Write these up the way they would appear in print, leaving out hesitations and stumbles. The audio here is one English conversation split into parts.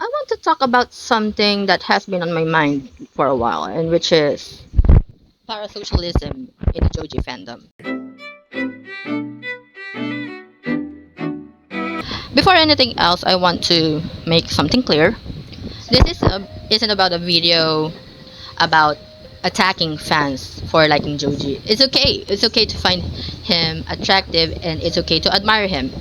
I want to talk about something that has been on my mind for a while, and which is parasocialism in the Joji fandom. Before anything else, I want to make something clear. Isn't about a video about attacking fans for liking Joji. It's okay. It's okay to find him attractive, and it's okay to admire him.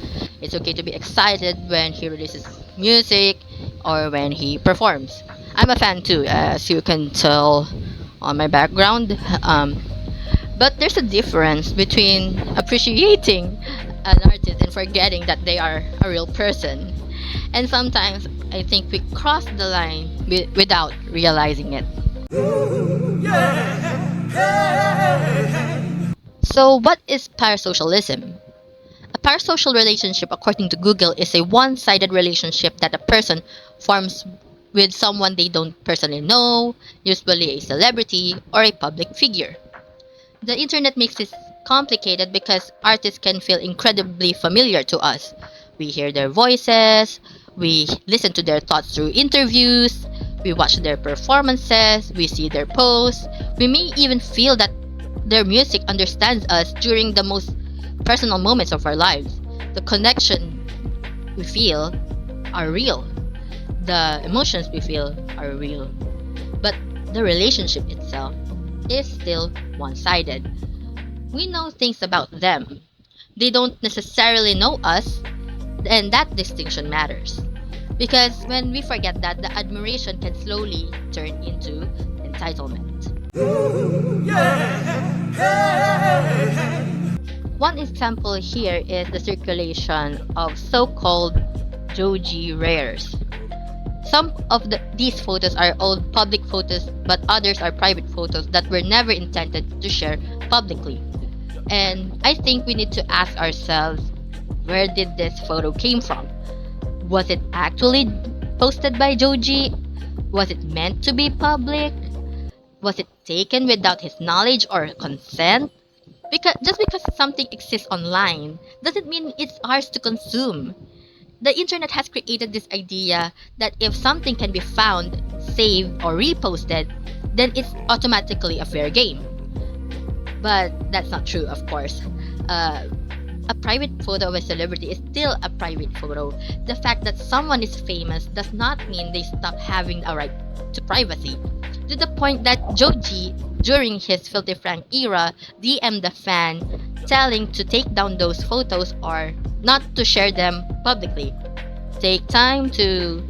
It's okay to be excited when he releases music or when he performs. I'm a fan too, as you can tell on my background. But there's a difference between appreciating an artist and forgetting that they are a real person. And sometimes I think we cross the line without realizing it. So, what is parasocialism? A parasocial relationship, according to Google, is a one sided relationship that a person forms with someone they don't personally know, usually a celebrity or a public figure. The internet makes this complicated because artists can feel incredibly familiar to us. We hear their voices, we listen to their thoughts through interviews, we watch their performances, we see their posts, we may even feel that their music understands us during the most personal moments of our lives. The connection we feel are real. The emotions we feel are real. But the relationship itself is still one sided. We know things about them. They don't necessarily know us, and that distinction matters. Because when we forget that, the admiration can slowly turn into entitlement. One example here is the circulation of so called Joji rares. Some of these photos are old public photos, but others are private photos that were never intended to share publicly. And I think we need to ask ourselves, where did this photo came from? Was it actually posted by Joji? Was it meant to be public? Was it taken without his knowledge or consent? Because just because something exists online doesn't mean it's ours to consume. The internet has created this idea that if something can be found, saved, or reposted, then it's automatically a fair game. But that's not true, of course. Uh, a private photo of a celebrity is still a private photo. The fact that someone is famous does not mean they stop having a right to privacy. To the point that Joji, during his Filthy Frank era, DM'd the fan telling to take down those photos or not to share them publicly. Take time to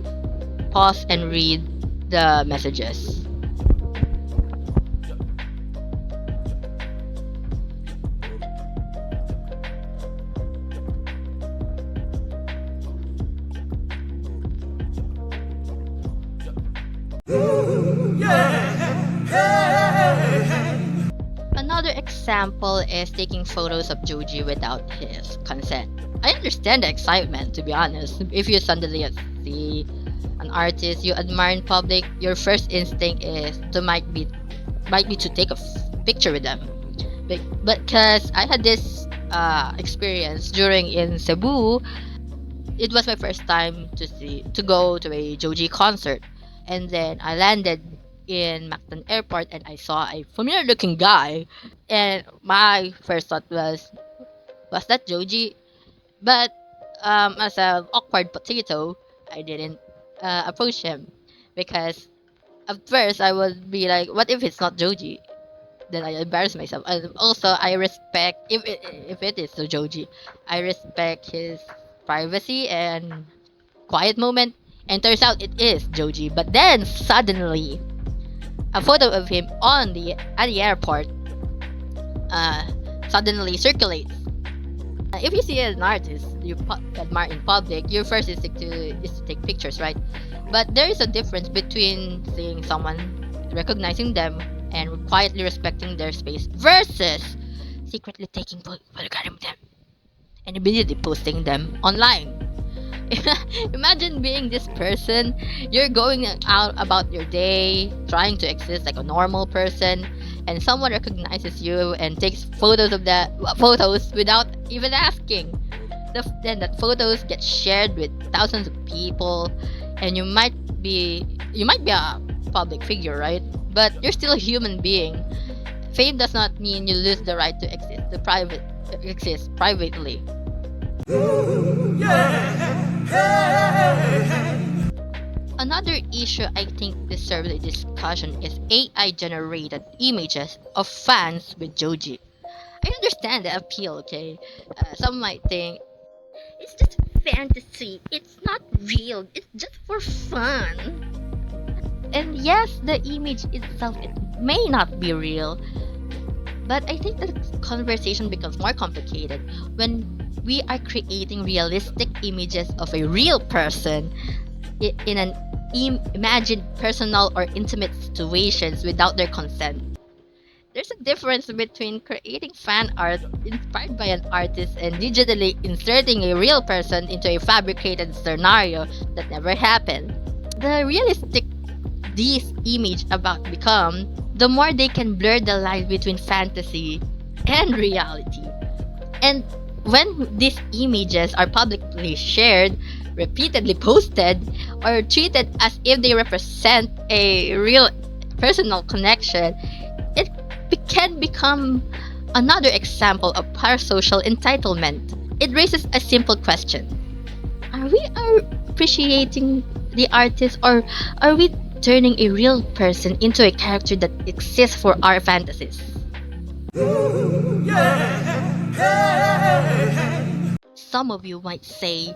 pause and read the messages. Another example is taking photos of Joji without his consent. I understand the excitement, to be honest. If you suddenly see an artist you admire in public, your first instinct is to might be to take a picture with them. Because I had this experience during in Cebu. It was my first time to go to a Joji concert, and then I landed in Mactan Airport and I saw a familiar looking guy, and my first thought was that Joji? But as an awkward potato, I didn't approach him because at first I would be like, what if it's not Joji? Then I embarrass myself. And also, I respect if it is so Joji, I respect his privacy and quiet moment. And turns out it is Joji. But then suddenly, a photo of him at the airport uh, suddenly circulates. If you see an artist you admire in public, your first instinct is to take pictures, right? But there is a difference between seeing someone, recognizing them, and quietly respecting their space versus secretly taking photographs of them and immediately posting them online. Imagine being this person. You're going out about your day, trying to exist like a normal person, and someone recognizes you and takes photos of that photos without even asking. Then that photos get shared with thousands of people, and you might be a public figure, right? But you're still a human being. Fame does not mean you lose the right to exist privately. Another issue I think deserves a discussion is AI generated images of fans with Joji. I understand the appeal, okay? Some might think it's just fantasy, it's not real, it's just for fun. And yes, the image itself it may not be real, but I think the conversation becomes more complicated when we are creating realistic images of a real person in an imagined personal or intimate situations without their consent. There's a difference between creating fan art inspired by an artist and digitally inserting a real person into a fabricated scenario that never happened. The realistic these images about become, the more they can blur the line between fantasy and reality. And when these images are publicly shared, repeatedly posted, or treated as if they represent a real personal connection, it can become another example of parasocial entitlement. It raises a simple question. Are we appreciating the artist, or are we turning a real person into a character that exists for our fantasies? Some of you might say,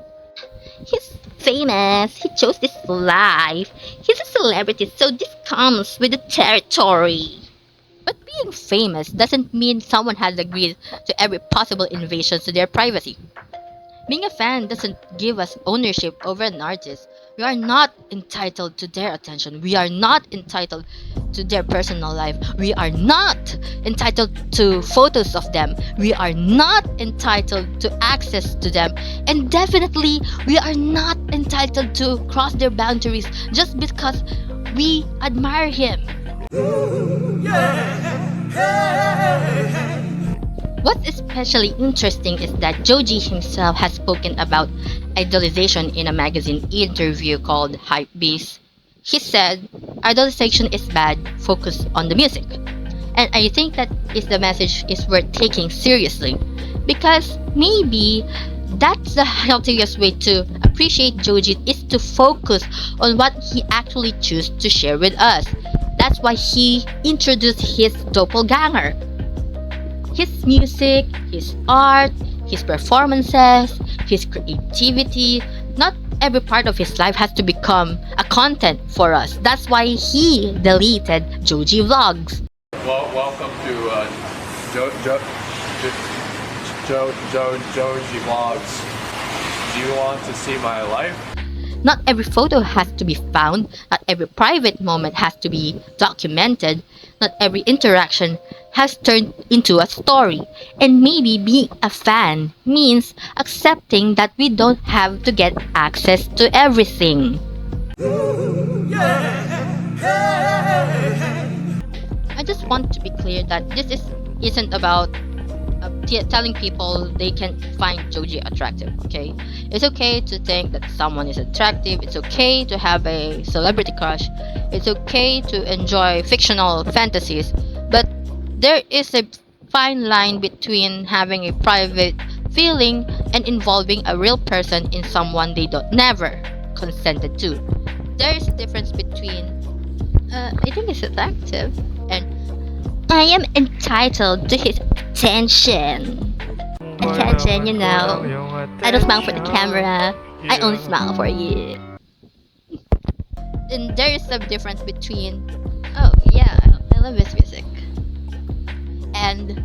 he's famous, he chose this life, he's a celebrity, so this comes with the territory. But being famous doesn't mean someone has agreed to every possible invasion to their privacy. Being a fan doesn't give us ownership over an artist. We are not entitled to their attention. We are not entitled to their personal life. We are not entitled to photos of them. We are not entitled to access to them. And definitely, we are not entitled to cross their boundaries just because we admire him. What's especially interesting is that Joji himself has spoken about idolization in a magazine interview called Hypebeast. He said, idolization is bad, focus on the music. And I think that is the message is worth taking seriously. Because maybe that's the healthiest way to appreciate Joji is to focus on what he actually chooses to share with us. That's why he introduced his doppelganger. His music, his art, his performances, his creativity, not every part of his life has to become a content for us. That's why he deleted Joji Vlogs. Well, welcome to Joji Vlogs. Do you want to see my life? Not every photo has to be found, not every private moment has to be documented, not every interaction has turned into a story. And maybe being a fan means accepting that we don't have to get access to everything. I just want to be clear that isn't about telling people they can find Joji attractive, okay? It's okay to think that someone is attractive, it's okay to have a celebrity crush, it's okay to enjoy fictional fantasies, but there is a fine line between having a private feeling and involving a real person in someone they don't never consented to. There is a difference between I think it's attractive and I am entitled to his attention. Attention, you know. I don't smile for the camera. I only smile for you. And there is a difference between, oh yeah, I love his music, and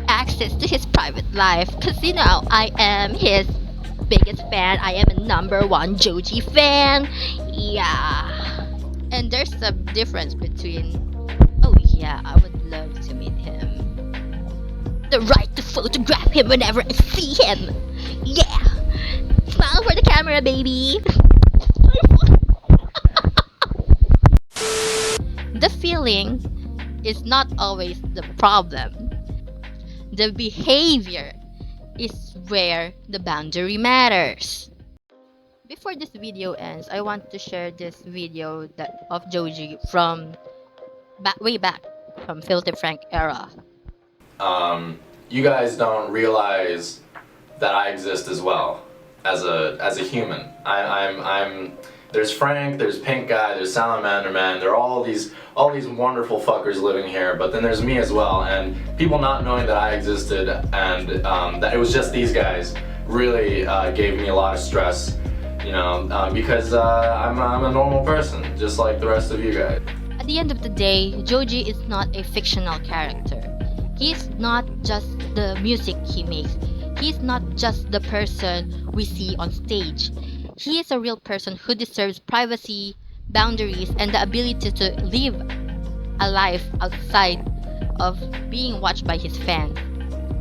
access to his private life. Cause you know, I am his biggest fan. I am a #1 Joji fan. Yeah. And there's a difference between, oh yeah, I would love to meet him. The right to photograph him whenever I see him. Yeah. Smile for the camera, baby. The feeling is not always the problem. The behavior is where the boundary matters. Before this video ends, I want to share this video of Joji from way back from Filthy Frank era. You guys don't realize that I exist as well as a human. I'm there's Frank, there's Pink Guy, there's Salamander Man. There are all these wonderful fuckers living here, but then there's me as well. And people not knowing that I existed and that it was just these guys really gave me a lot of stress, because I'm a normal person, just like the rest of you guys. At the end of the day, Joji is not a fictional character. He's not just the music he makes. He's not just the person we see on stage. He is a real person who deserves privacy, boundaries, and the ability to live a life outside of being watched by his fans.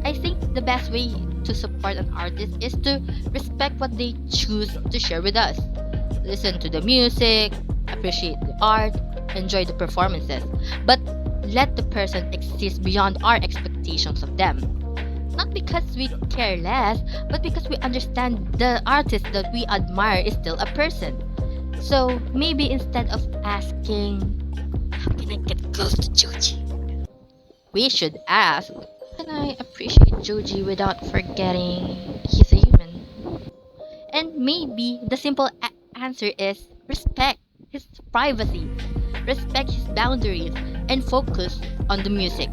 I think the best way to support an artist is to respect what they choose to share with us. Listen to the music, appreciate the art, enjoy the performances, but let the person exist beyond our expectations of them. Not because we care less, but because we understand the artist that we admire is still a person. So maybe instead of asking, how can I get close to Joji? We should ask, can I appreciate Joji without forgetting he's a human? And maybe the simple answer is respect his privacy, respect his boundaries, and focus on the music.